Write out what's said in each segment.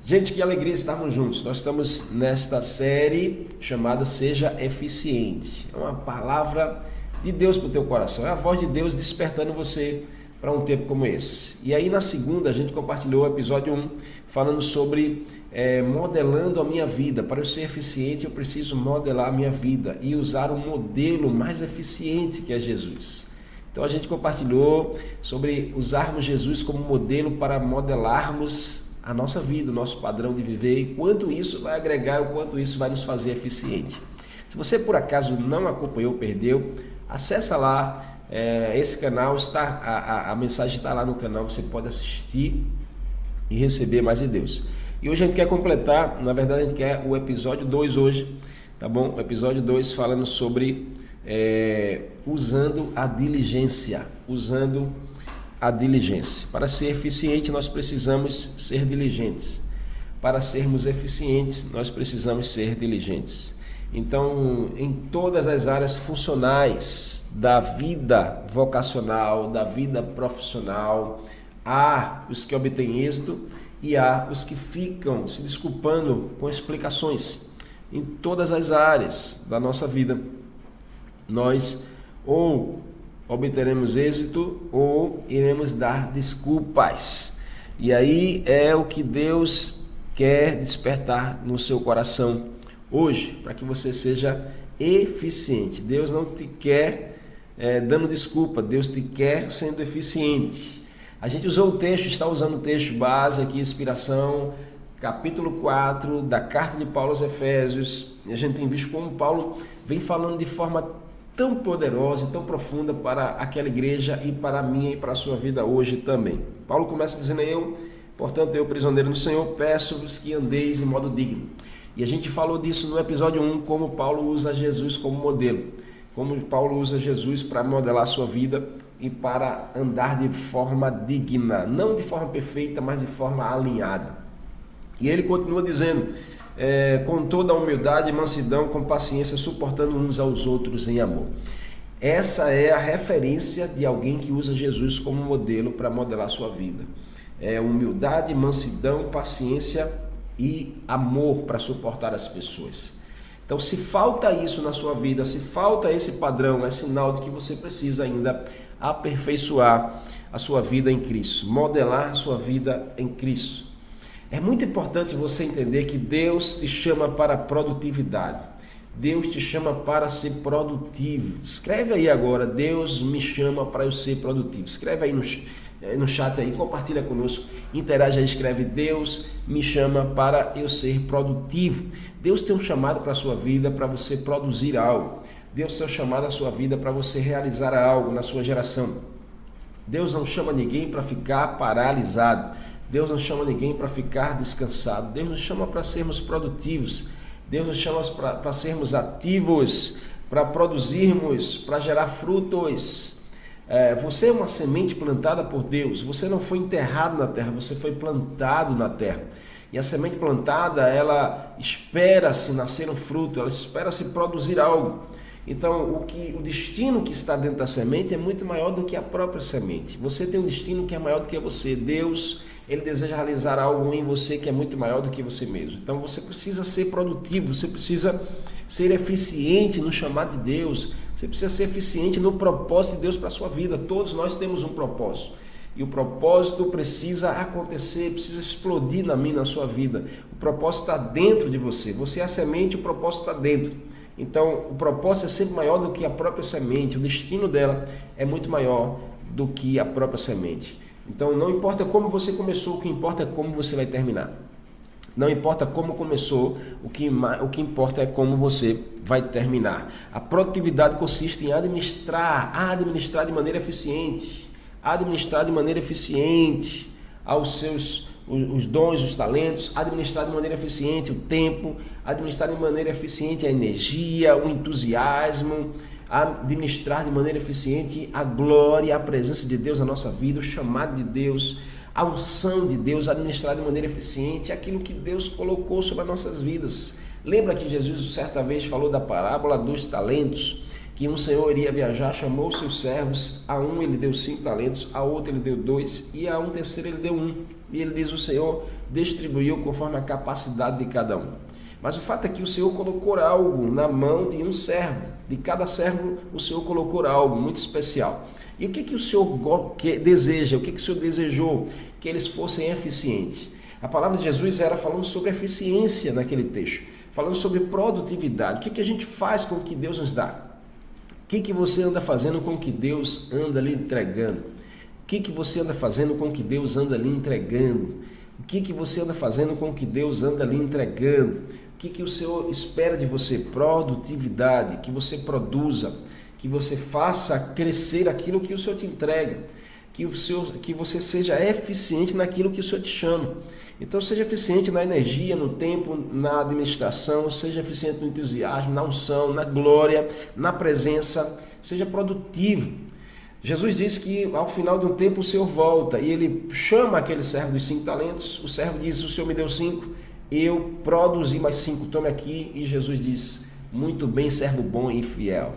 Gente, que alegria estarmos juntos. Nós estamos nesta série chamada Seja Eficiente. É uma palavra de Deus para o teu coração. É a voz de Deus despertando você para um tempo como esse. E aí na segunda a gente compartilhou o episódio 1 falando sobre modelando a minha vida. Para eu ser eficiente eu preciso modelar a minha vida e usar um modelo mais eficiente que é Jesus. Então a gente compartilhou sobre usarmos Jesus como modelo para modelarmos a nossa vida, o nosso padrão de viver, e quanto isso vai agregar, o quanto isso vai nos fazer eficiente. Se você por acaso não acompanhou, perdeu, acessa lá esse canal, a mensagem está lá no canal, você pode assistir e receber mais de Deus. E hoje a gente quer completar, na verdade a gente quer o episódio 2 hoje, tá bom? O episódio 2 falando sobre usando a diligência, Para ser eficiente, nós precisamos ser diligentes. Para sermos eficientes, nós precisamos ser diligentes. Então, em todas as áreas funcionais da vida vocacional, da vida profissional, há os que obtêm êxito e há os que ficam se desculpando com explicações. Em todas as áreas da nossa vida, nós ou obteremos êxito ou iremos dar desculpas. E aí é o que Deus quer despertar no seu coração hoje, para que você seja eficiente. Deus não te quer dando desculpa, Deus te quer sendo eficiente. A gente usou o texto, está usando o texto base aqui, inspiração, capítulo 4 da carta de Paulo aos Efésios. E a gente tem visto como Paulo vem falando de forma tão poderosa e tão profunda para aquela igreja e para a minha e para a sua vida hoje também. Paulo começa dizendo: portanto, eu, prisioneiro no Senhor, peço-vos que andeis em modo digno. E a gente falou disso no episódio 1, como Paulo usa Jesus como modelo, como Paulo usa Jesus para modelar a sua vida e para andar de forma digna, não de forma perfeita, mas de forma alinhada. E ele continua dizendo: com toda a humildade e mansidão, com paciência, suportando uns aos outros em amor. Essa é a referência de alguém que usa Jesus como modelo para modelar a sua vida. Humildade, mansidão, paciência e amor para suportar as pessoas. Então, se falta isso na sua vida, se falta esse padrão, é sinal de que você precisa ainda aperfeiçoar a sua vida em Cristo, modelar a sua vida em Cristo. É muito importante você entender que Deus te chama para a produtividade. Deus te chama para ser produtivo. Escreve aí agora: Deus me chama para eu ser produtivo. Escreve aí no chat aí, compartilha conosco, interage aí, escreve: Deus me chama para eu ser produtivo. Deus tem um chamado para a sua vida, para você produzir algo. Deus tem um chamado à sua vida para você realizar algo na sua geração. Deus não chama ninguém para ficar paralisado. Deus não chama ninguém para ficar descansado. Deus nos chama para sermos produtivos. Deus nos chama para sermos ativos, para produzirmos, para gerar frutos. Você é uma semente plantada por Deus. Você não foi enterrado na terra, você foi plantado na terra. E a semente plantada, ela espera-se nascer um fruto, ela espera-se produzir algo. Então, o destino que está dentro da semente é muito maior do que a própria semente. Você tem um destino que é maior do que você. Deus, Ele deseja realizar algo em você que é muito maior do que você mesmo. Então, você precisa ser produtivo, você precisa ser eficiente no chamado de Deus, você precisa ser eficiente no propósito de Deus para a sua vida. Todos nós temos um propósito. E o propósito precisa acontecer, precisa explodir na minha, na sua vida. O propósito está dentro de você. Você é a semente, o propósito está dentro. Então, o propósito é sempre maior do que a própria semente. O destino dela é muito maior do que a própria semente. Então, não importa como você começou, o que importa é como você vai terminar. Não importa como começou, o que importa é como você vai terminar. A produtividade consiste em administrar de maneira eficiente. Administrar de maneira eficiente os dons, os talentos, administrar de maneira eficiente o tempo, administrar de maneira eficiente a energia, o entusiasmo, administrar de maneira eficiente a glória, a presença de Deus na nossa vida, o chamado de Deus, a unção de Deus, administrar de maneira eficiente aquilo que Deus colocou sobre as nossas vidas. Lembra que Jesus certa vez falou da parábola dos talentos? Que um senhor iria viajar, chamou seus servos, a um ele deu 5 talentos, a outro ele deu 2 e a um terceiro ele deu 1. E ele diz: o senhor distribuiu conforme a capacidade de cada um. Mas o fato é que o Senhor colocou algo na mão de um servo. De cada servo, o Senhor colocou algo muito especial. E o que o Senhor deseja? O que o Senhor desejou? Que eles fossem eficientes. A palavra de Jesus era falando sobre eficiência naquele texto. Falando sobre produtividade. O que a gente faz com o que Deus nos dá? O que você anda fazendo com o que Deus anda lhe entregando? O que você anda fazendo com o que Deus anda lhe entregando? O que você anda fazendo com o que Deus anda lhe entregando? O que o Senhor espera de você? Produtividade, que você produza, que você faça crescer aquilo que o Senhor te entrega, que você seja eficiente naquilo que o Senhor te chama. Então seja eficiente na energia, no tempo, na administração, seja eficiente no entusiasmo, na unção, na glória, na presença, seja produtivo. Jesus disse que ao final de um tempo o Senhor volta e ele chama aquele servo dos 5 talentos, o servo diz, o Senhor me deu 5, eu produzi mais 5, tome aqui, e Jesus diz, muito bem, servo bom e fiel.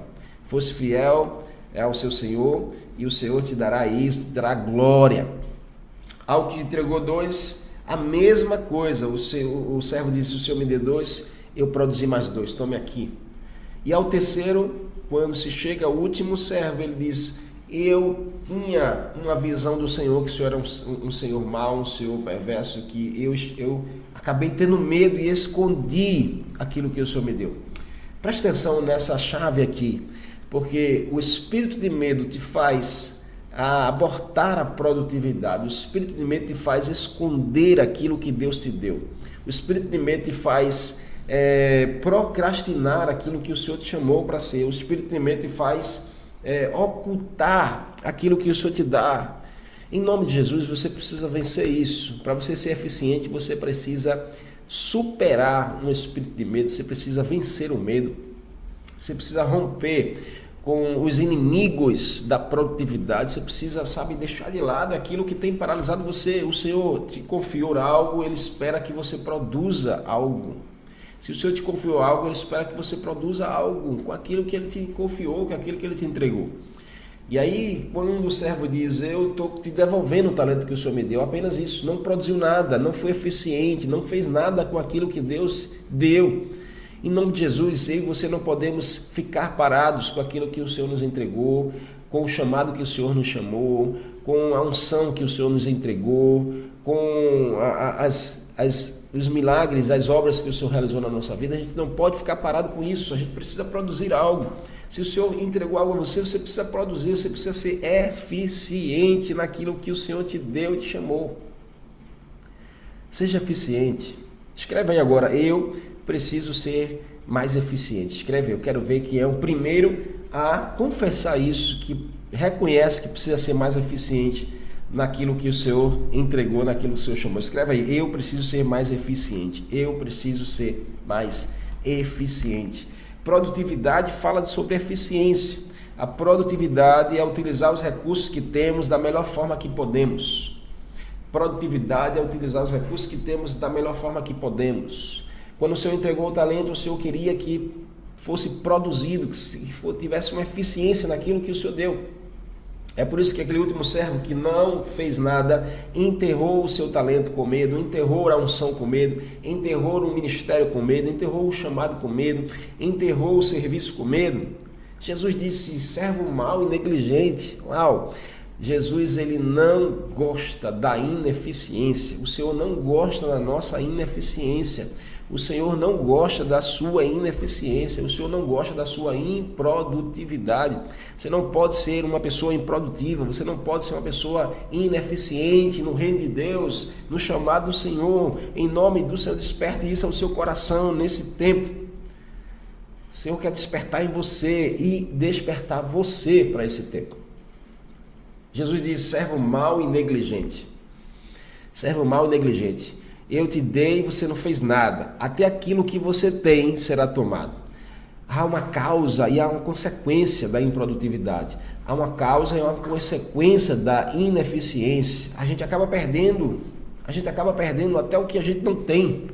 Fosse fiel ao seu Senhor e o Senhor te dará isso, te dará glória. Ao que entregou 2, a mesma coisa, o servo disse, o Senhor me deu 2, eu produzi mais 2, tome aqui. E ao terceiro, quando se chega ao último servo, ele diz, eu tinha uma visão do Senhor, que o Senhor era um Senhor mau, um Senhor perverso, que eu acabei tendo medo e escondi aquilo que o Senhor me deu. Preste atenção nessa chave aqui, porque o espírito de medo te faz abortar a produtividade, o espírito de medo te faz esconder aquilo que Deus te deu, o espírito de medo te faz procrastinar aquilo que o Senhor te chamou para ser, o espírito de medo te faz ocultar aquilo que o Senhor te dá. Em nome de Jesus, você precisa vencer isso. Para você ser eficiente, você precisa superar um espírito de medo, você precisa vencer o medo, você precisa romper com os inimigos da produtividade, você precisa, deixar de lado aquilo que tem paralisado você. O Senhor te confiou algo, Ele espera que você produza algo. Se o Senhor te confiou algo, Ele espera que você produza algo com aquilo que Ele te confiou, com aquilo que Ele te entregou. E aí, quando o servo diz, eu estou te devolvendo o talento que o Senhor me deu, apenas isso, não produziu nada, não foi eficiente, não fez nada com aquilo que Deus deu. Em nome de Jesus, eu e você não podemos ficar parados com aquilo que o Senhor nos entregou, com o chamado que o Senhor nos chamou, com a unção que o Senhor nos entregou, com os milagres, as obras que o Senhor realizou na nossa vida. A gente não pode ficar parado com isso, a gente precisa produzir algo. Se o Senhor entregou algo a você, você precisa produzir, você precisa ser eficiente naquilo que o Senhor te deu e te chamou. Seja eficiente. Escreve aí agora, eu preciso ser mais eficiente. Escreve aí, eu quero ver quem é o primeiro a confessar isso, que reconhece que precisa ser mais eficiente naquilo que o Senhor entregou, naquilo que o Senhor chamou. Escreve aí, eu preciso ser mais eficiente. Eu preciso ser mais eficiente. Produtividade fala sobre eficiência. A produtividade é utilizar os recursos que temos da melhor forma que podemos. Produtividade é utilizar os recursos que temos da melhor forma que podemos. Quando o Senhor entregou o talento, o Senhor queria que fosse produzido, que tivesse uma eficiência naquilo que o Senhor deu. É por isso que aquele último servo que não fez nada, enterrou o seu talento com medo, enterrou a unção com medo, enterrou o ministério com medo, enterrou o chamado com medo, enterrou o serviço com medo. Jesus disse, servo mau e negligente. Uau! Jesus, ele não gosta da ineficiência. O Senhor não gosta da nossa ineficiência. O Senhor não gosta da sua ineficiência, o Senhor não gosta da sua improdutividade. Você não pode ser uma pessoa improdutiva, você não pode ser uma pessoa ineficiente no reino de Deus, no chamado do Senhor. Em nome do Senhor, desperte isso ao seu coração nesse tempo. O Senhor quer despertar em você e despertar você para esse tempo. Jesus diz, servo mau e negligente. Servo mau e negligente. Eu te dei e você não fez nada. Até aquilo que você tem será tomado. Há uma causa e há uma consequência da improdutividade. Há uma causa e uma consequência da ineficiência. A gente acaba perdendo até o que a gente não tem.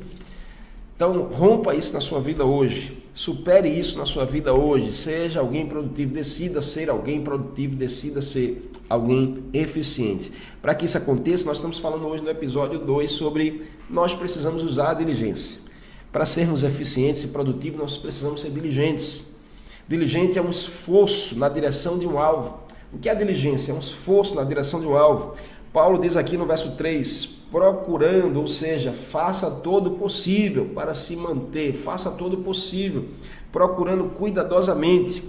Então, rompa isso na sua vida hoje, supere isso na sua vida hoje, seja alguém produtivo, decida ser alguém produtivo, decida ser alguém eficiente. Para que isso aconteça, nós estamos falando hoje no episódio 2 sobre nós precisamos usar a diligência. Para sermos eficientes e produtivos, nós precisamos ser diligentes. Diligente é um esforço na direção de um alvo. O que é a diligência? É um esforço na direção de um alvo. Paulo diz aqui no verso 3, procurando, ou seja, faça todo o possível para se manter, faça todo o possível, procurando cuidadosamente,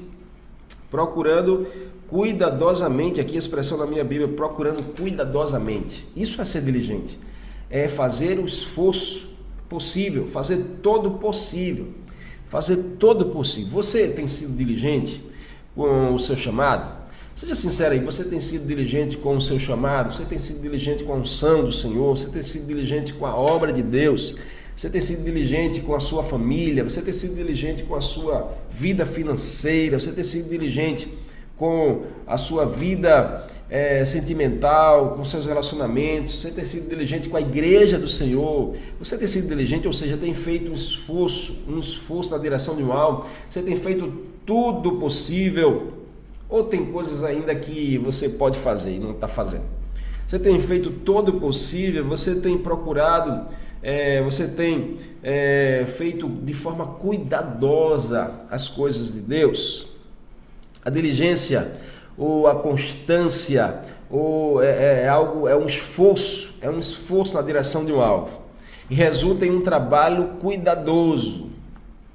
aqui a expressão na minha Bíblia, procurando cuidadosamente. Isso é ser diligente, é fazer o esforço possível, fazer todo o possível. Você tem sido diligente com o seu chamado? Seja sincero aí, você tem sido diligente com o seu chamado? Você tem sido diligente com a unção do Senhor? Você tem sido diligente com a obra de Deus? Você tem sido diligente com a sua família? Você tem sido diligente com a sua vida financeira? Você tem sido diligente com a sua vida sentimental, com seus relacionamentos? Você tem sido diligente com a igreja do Senhor? Você tem sido diligente, ou seja, tem feito um esforço na direção de um alvo? Você tem feito tudo possível? Ou tem coisas ainda que você pode fazer e não está fazendo? Você tem feito todo o possível? Você tem procurado, você tem feito de forma cuidadosa as coisas de Deus? A diligência ou a constância é um esforço na direção de um alvo e resulta em um trabalho cuidadoso.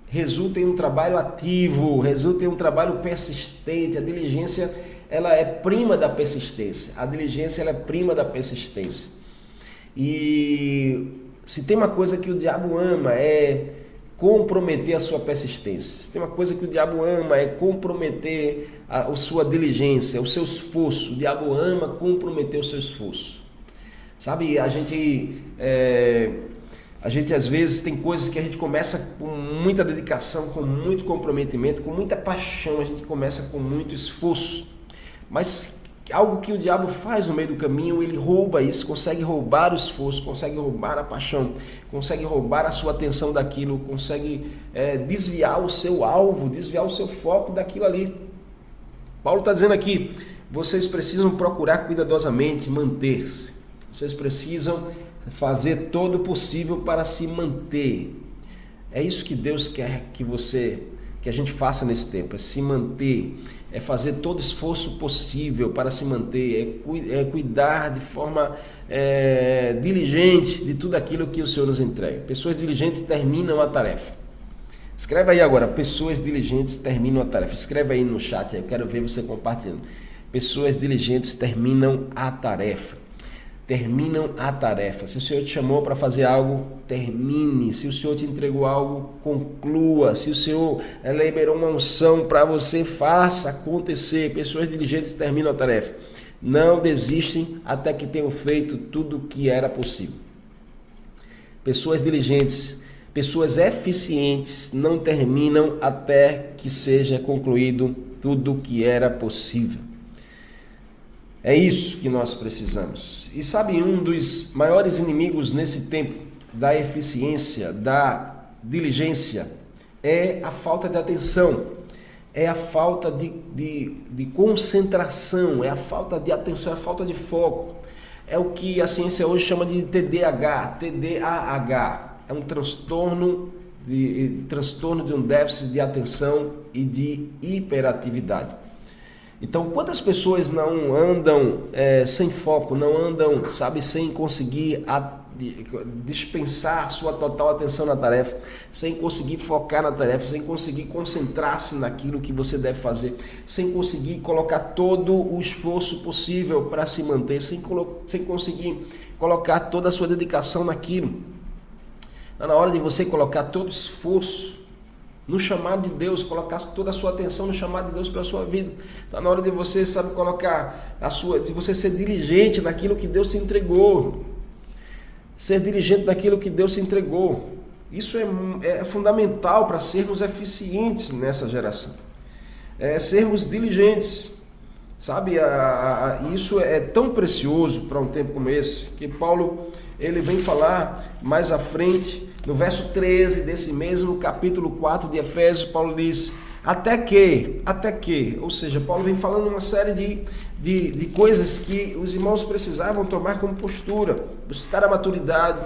Resulta em um trabalho ativo, resulta em um trabalho persistente. A diligência, ela é prima da persistência. E se tem uma coisa que o diabo ama é comprometer a sua persistência. Se tem uma coisa que o diabo ama é comprometer a sua diligência, o seu esforço. O diabo ama comprometer o seu esforço. Sabe, a gente às vezes tem coisas que a gente começa com muita dedicação, com muito comprometimento, com muita paixão, a gente começa com muito esforço, mas algo que o diabo faz no meio do caminho, ele rouba isso, consegue roubar o esforço, consegue roubar a paixão, consegue roubar a sua atenção daquilo, consegue desviar o seu alvo, desviar o seu foco daquilo ali. Paulo está dizendo aqui, vocês precisam procurar cuidadosamente manter-se, vocês precisam fazer todo o possível para se manter. É isso que Deus quer que a gente faça nesse tempo, é se manter, é fazer todo o esforço possível para se manter, é cuidar de forma diligente de tudo aquilo que o Senhor nos entrega. Pessoas diligentes terminam a tarefa. Escreve aí agora, pessoas diligentes terminam a tarefa. Escreve aí no chat, eu quero ver você compartilhando. Pessoas diligentes terminam a tarefa. Terminam a tarefa. Se o Senhor te chamou para fazer algo, termine. Se o Senhor te entregou algo, conclua. Se o Senhor liberou uma unção para você, faça acontecer. Pessoas diligentes terminam a tarefa. Não desistem até que tenham feito tudo o que era possível. Pessoas diligentes, pessoas eficientes não terminam até que seja concluído tudo o que era possível. É isso que nós precisamos. E sabe, um dos maiores inimigos nesse tempo da eficiência, da diligência, é a falta de atenção, é a falta de concentração, é a falta de atenção, é a falta de foco. É o que a ciência hoje chama de TDAH. É um transtorno de um déficit de atenção e de hiperatividade. Então, quantas pessoas não andam sem foco, não andam, sem conseguir dispensar sua total atenção na tarefa, sem conseguir focar na tarefa, sem conseguir concentrar-se naquilo que você deve fazer, sem conseguir colocar todo o esforço possível para se manter, sem conseguir colocar toda a sua dedicação naquilo. Está na hora de você colocar todo o esforço no chamado de Deus, colocar toda a sua atenção no chamado de Deus para a sua vida. Está na hora de você, colocar de você ser diligente naquilo que Deus te entregou. Ser diligente naquilo que Deus te entregou. Isso é fundamental para sermos eficientes nessa geração. Sermos diligentes. Isso é tão precioso para um tempo como esse, que Paulo ele vem falar mais à frente, no verso 13 desse mesmo capítulo 4 de Efésios, Paulo diz, até que, ou seja, Paulo vem falando uma série de coisas que os irmãos precisavam tomar como postura, buscar a maturidade,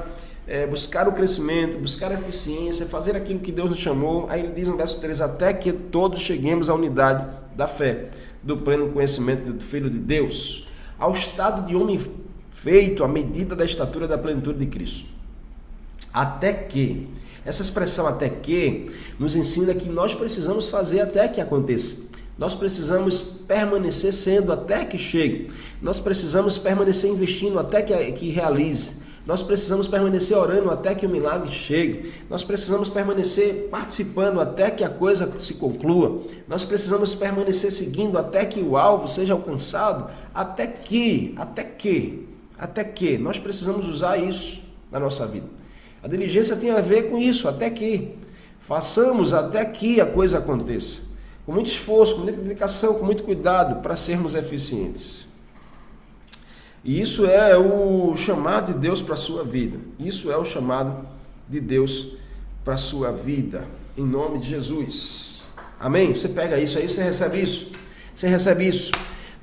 buscar o crescimento, buscar a eficiência, fazer aquilo que Deus nos chamou. Aí ele diz no verso 13, até que todos cheguemos à unidade da fé, do pleno conhecimento do Filho de Deus, ao estado de homem feito à medida da estatura da plenitude de Cristo. Até que, essa expressão até que, nos ensina que nós precisamos fazer até que aconteça. Nós precisamos permanecer sendo até que chegue. Nós precisamos permanecer investindo até que realize. Nós precisamos permanecer orando até que o milagre chegue. Nós precisamos permanecer participando até que a coisa se conclua. Nós precisamos permanecer seguindo até que o alvo seja alcançado. Até que. Nós precisamos usar isso na nossa vida. A diligência tem a ver com isso, até que. Façamos até que a coisa aconteça. Com muito esforço, com muita dedicação, com muito cuidado para sermos eficientes. E isso é o chamado de Deus para a sua vida. Isso é o chamado de Deus para a sua vida. Em nome de Jesus. Amém? Você pega isso aí, você recebe isso. Você recebe isso.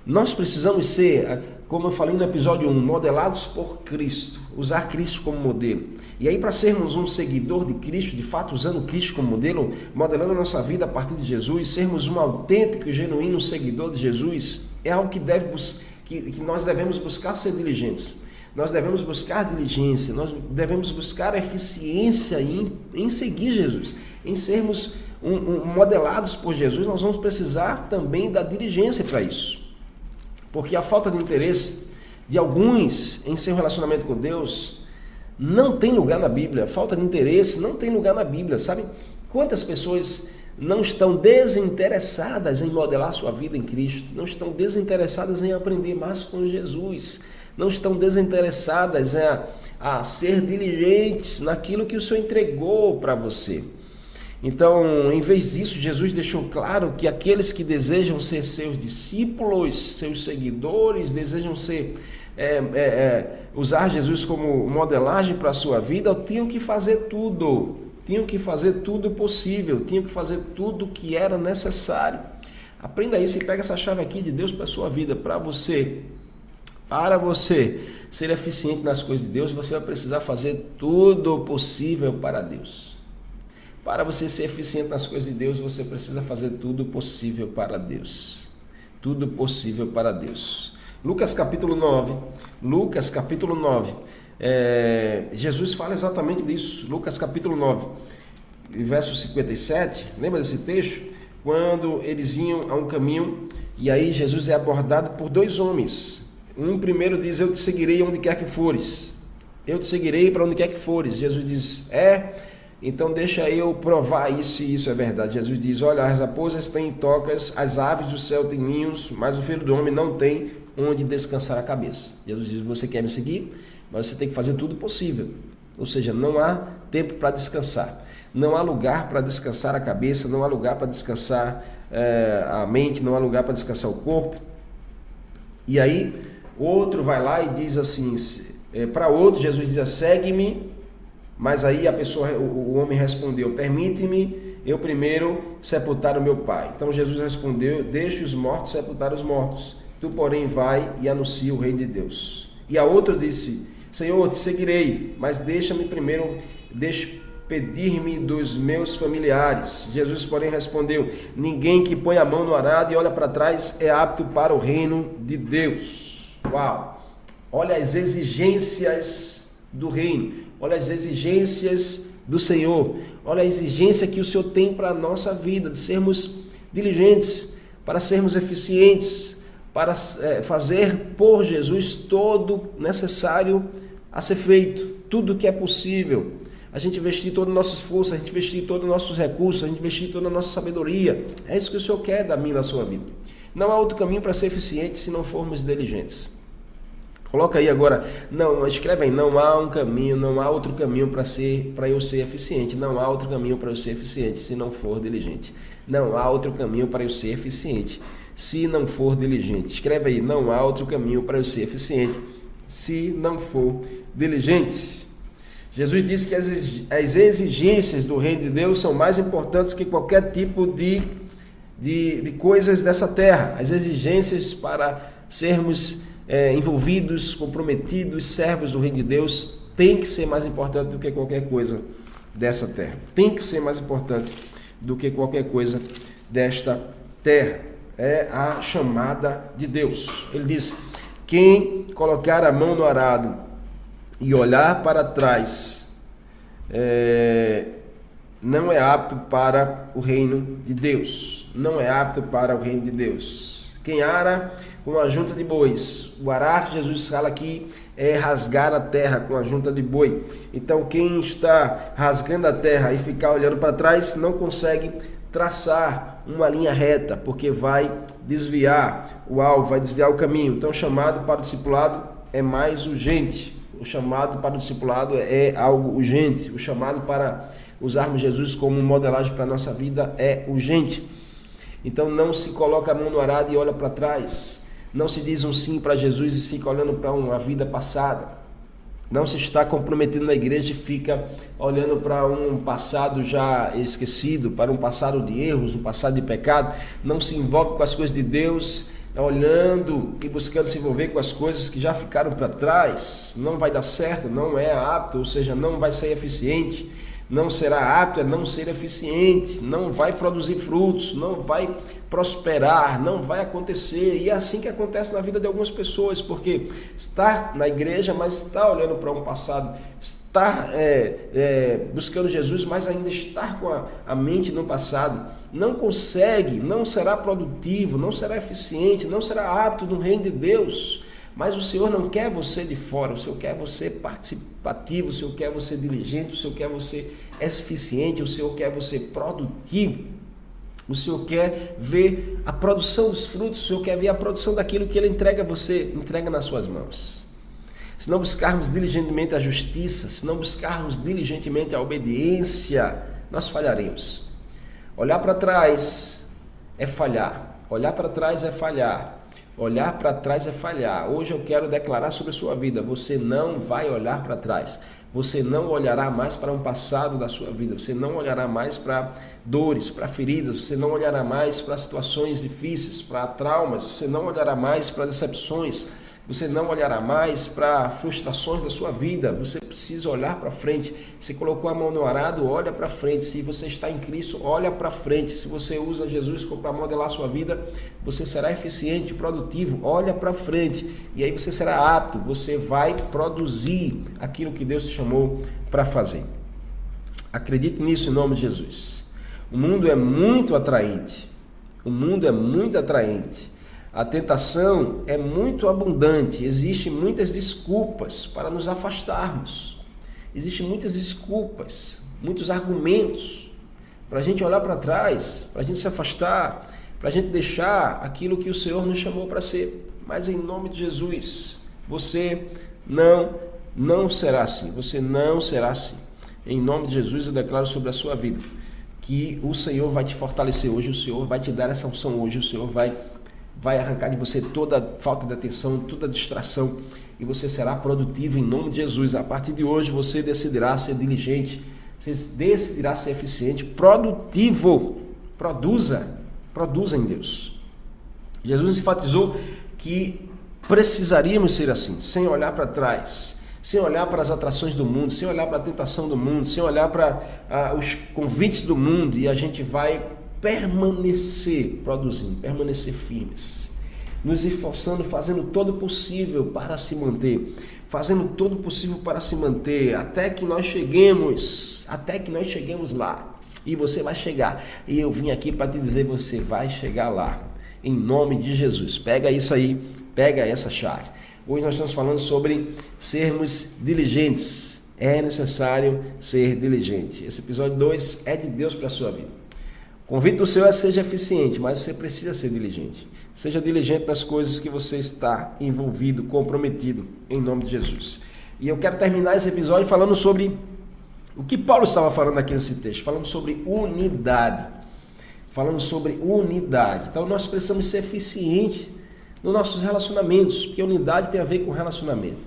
Nós precisamos ser, como eu falei no episódio 1, modelados por Cristo. Usar Cristo como modelo. E aí, para sermos um seguidor de Cristo, de fato usando Cristo como modelo, modelando a nossa vida a partir de Jesus, sermos um autêntico e genuíno seguidor de Jesus, é algo que nós devemos buscar ser diligentes. Nós devemos buscar diligência, nós devemos buscar eficiência em seguir Jesus. Em sermos modelados por Jesus, nós vamos precisar também da diligência para isso. Porque a falta de interesse de alguns em seu relacionamento com Deus não tem lugar na Bíblia. A falta de interesse não tem lugar na Bíblia, sabe? Quantas pessoas não estão desinteressadas em modelar sua vida em Cristo, não estão desinteressadas em aprender mais com Jesus, não estão desinteressadas a ser diligentes naquilo que o Senhor entregou para você. Então, em vez disso, Jesus deixou claro que aqueles que desejam ser seus discípulos, seus seguidores, desejam usar Jesus como modelagem para a sua vida, tinham que fazer tudo. Tinham que fazer tudo possível, tinham que fazer tudo que era necessário. Aprenda isso e pega essa chave aqui de Deus para a sua vida, para você ser eficiente nas coisas de Deus, você vai precisar fazer tudo possível para Deus. Para você ser eficiente nas coisas de Deus, você precisa fazer tudo possível para Deus. Tudo possível para Deus. Lucas capítulo 9. Jesus fala exatamente disso. Lucas capítulo 9, verso 57. Lembra desse texto? Quando eles iam a um caminho, e aí Jesus é abordado por dois homens. Um primeiro diz, eu te seguirei onde quer que fores. Eu te seguirei para onde quer que fores. Jesus diz, então deixa eu provar isso, e isso é verdade. Jesus diz, olha, as raposas têm tocas, as aves do céu têm ninhos, mas o Filho do Homem não tem onde descansar a cabeça. Jesus diz, você quer me seguir? Mas você tem que fazer tudo possível. Ou seja, não há tempo para descansar. Não há lugar para descansar a cabeça, não há lugar para descansar a mente, não há lugar para descansar o corpo. E aí, outro vai lá e diz assim, para outro, Jesus diz, segue-me. Mas aí o homem respondeu, permite-me eu primeiro sepultar o meu pai. Então Jesus respondeu, deixe os mortos sepultar os mortos. Tu, porém, vai e anuncia o reino de Deus. E a outra disse, Senhor, te seguirei, mas deixa-me primeiro despedir-me dos meus familiares. Jesus, porém, respondeu, ninguém que põe a mão no arado e olha para trás é apto para o reino de Deus. Uau! Olha as exigências do reino. Olha as exigências do Senhor. Olha a exigência que o Senhor tem para a nossa vida, de sermos diligentes, para sermos eficientes, para fazer por Jesus todo necessário a ser feito, tudo que é possível. A gente investir todo o nosso esforço, a gente investir todos os nossos recursos, a gente investir toda a nossa sabedoria. É isso que o Senhor quer da minha na sua vida. Não há outro caminho para ser eficiente se não formos diligentes. Coloca aí agora, escreve aí, não há um caminho, não há outro caminho para eu ser eficiente. Não há outro caminho para eu ser eficiente se não for diligente. Não há outro caminho para eu ser eficiente se não for diligente. Escreve aí, não há outro caminho para eu ser eficiente se não for diligente. Jesus disse que as exigências do reino de Deus são mais importantes que qualquer tipo de coisas dessa terra. As exigências para sermos envolvidos, comprometidos, servos do reino de Deus, tem que ser mais importante do que qualquer coisa dessa terra. Tem que ser mais importante do que qualquer coisa desta terra. É a chamada de Deus. Ele diz: quem colocar a mão no arado e olhar para trás não é apto para o reino de Deus. Não é apto para o reino de Deus. Quem ara com a junta de bois. O arar que Jesus fala aqui é rasgar a terra com a junta de boi. Então quem está rasgando a terra e ficar olhando para trás não consegue traçar uma linha reta, porque vai desviar o alvo, vai desviar o caminho. Então o chamado para o discipulado é mais urgente. O chamado para o discipulado é algo urgente. O chamado para usarmos Jesus como modelagem para a nossa vida é urgente. Então não se coloca a mão no arado e olha para trás. Não se diz um sim para Jesus e fica olhando para uma vida passada. Não se está comprometido na igreja e fica olhando para um passado já esquecido, para um passado de erros, um passado de pecado. Não se envolve com as coisas de Deus, olhando e buscando se envolver com as coisas que já ficaram para trás. Não vai dar certo, não é apto, ou seja, não vai ser eficiente. Não será apto, é não ser eficiente, não vai produzir frutos, não vai prosperar, não vai acontecer. E é assim que acontece na vida de algumas pessoas, porque está na igreja, mas está olhando para um passado, está buscando Jesus, mas ainda está com a mente no passado. Não consegue, não será produtivo, não será eficiente, não será apto no reino de Deus. Mas o Senhor não quer você de fora, o Senhor quer você participativo, o Senhor quer você diligente, o Senhor quer você eficiente, o Senhor quer você produtivo. O Senhor quer ver a produção dos frutos, o Senhor quer ver a produção daquilo que Ele entrega a você, entrega nas suas mãos. Se não buscarmos diligentemente a justiça, se não buscarmos diligentemente a obediência, nós falharemos. Olhar para trás é falhar, olhar para trás é falhar. Olhar para trás é falhar. Hoje eu quero declarar sobre a sua vida: você não vai olhar para trás. Você não olhará mais para um passado da sua vida. Você não olhará mais para dores, para feridas. Você não olhará mais para situações difíceis, para traumas. Você não olhará mais para decepções. Você não olhará mais para frustrações da sua vida. Você precisa olhar para frente. Se colocou a mão no arado, olha para frente. Se você está em Cristo, olha para frente. Se você usa Jesus para modelar a sua vida, você será eficiente, produtivo. Olha para frente. E aí você será apto. Você vai produzir aquilo que Deus te chamou para fazer. Acredite nisso em nome de Jesus. O mundo é muito atraente. O mundo é muito atraente. A tentação é muito abundante, existem muitas desculpas para nos afastarmos. Existem muitas desculpas, muitos argumentos para a gente olhar para trás, para a gente se afastar, para a gente deixar aquilo que o Senhor nos chamou para ser. Mas em nome de Jesus, você não será assim, você não será assim. Em nome de Jesus eu declaro sobre a sua vida que o Senhor vai te fortalecer hoje, o Senhor vai te dar essa unção hoje, o Senhor vai arrancar de você toda falta de atenção, toda distração, e você será produtivo em nome de Jesus. A partir de hoje você decidirá ser diligente, você decidirá ser eficiente, produtivo. Produza em Deus. Jesus enfatizou que precisaríamos ser assim, sem olhar para trás, sem olhar para as atrações do mundo, sem olhar para a tentação do mundo, sem olhar para os convites do mundo, e a gente vai permanecer produzindo, permanecer firmes, nos esforçando, fazendo todo o possível para se manter, até que nós cheguemos lá. E você vai chegar, e eu vim aqui para te dizer, você vai chegar lá, em nome de Jesus. Pega isso aí, pega essa chave. Hoje nós estamos falando sobre sermos diligentes. É necessário ser diligente. Esse episódio 2 é de Deus para a sua vida. O convite do Senhor é: seja eficiente, mas você precisa ser diligente. Seja diligente nas coisas que você está envolvido, comprometido, em nome de Jesus. E eu quero terminar esse episódio falando sobre o que Paulo estava falando aqui nesse texto, falando sobre unidade. Então nós precisamos ser eficientes nos nossos relacionamentos, porque unidade tem a ver com relacionamento.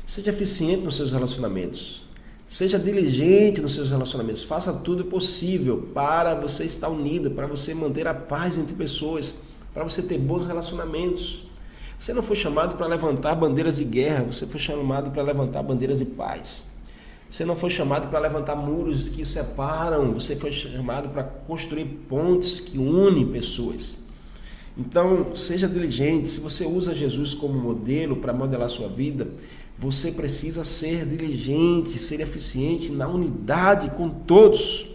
Seja eficiente nos seus relacionamentos. Seja diligente nos seus relacionamentos. Faça tudo possível para você estar unido, para você manter a paz entre pessoas, para você ter bons relacionamentos. Você não foi chamado para levantar bandeiras de guerra, você foi chamado para levantar bandeiras de paz. Você não foi chamado para levantar muros que separam, você foi chamado para construir pontes que unem pessoas. Então, seja diligente. Se você usa Jesus como modelo para modelar sua vida, você precisa ser diligente, ser eficiente na unidade com todos,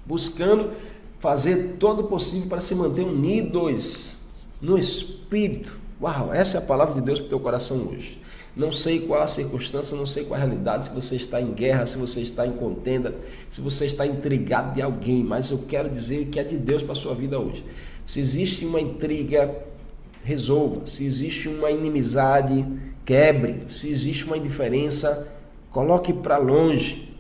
buscando fazer todo o possível para se manter unidos no Espírito. Uau, essa é a palavra de Deus para o teu coração hoje. Não sei qual a circunstância, não sei qual a realidade, se você está em guerra, se você está em contenda, se você está intrigado de alguém, mas eu quero dizer que é de Deus para a sua vida hoje. Se existe uma intriga, resolva. Se existe uma inimizade, quebre. Se existe uma indiferença, coloque para longe.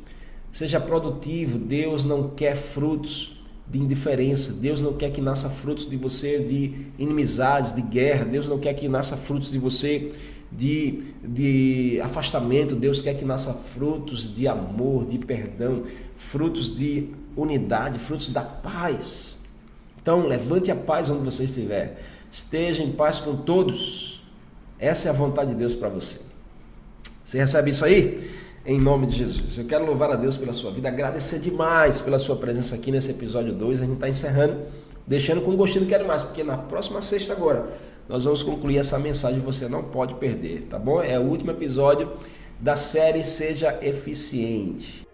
Seja produtivo. Deus não quer frutos de indiferença. Deus não quer que nasça frutos de você de inimizades, de guerra. Deus não quer que nasça frutos de você de afastamento. Deus quer que nasça frutos de amor, de perdão, frutos de unidade, frutos da paz. Então, levante a paz onde você estiver. Esteja em paz com todos. Essa é a vontade de Deus para você. Você recebe isso aí? Em nome de Jesus. Eu quero louvar a Deus pela sua vida, agradecer demais pela sua presença aqui nesse episódio 2. A gente está encerrando, deixando com gostinho do Quero Mais, porque na próxima sexta agora, nós vamos concluir essa mensagem que você não pode perder, tá bom? É o último episódio da série Seja Eficiente.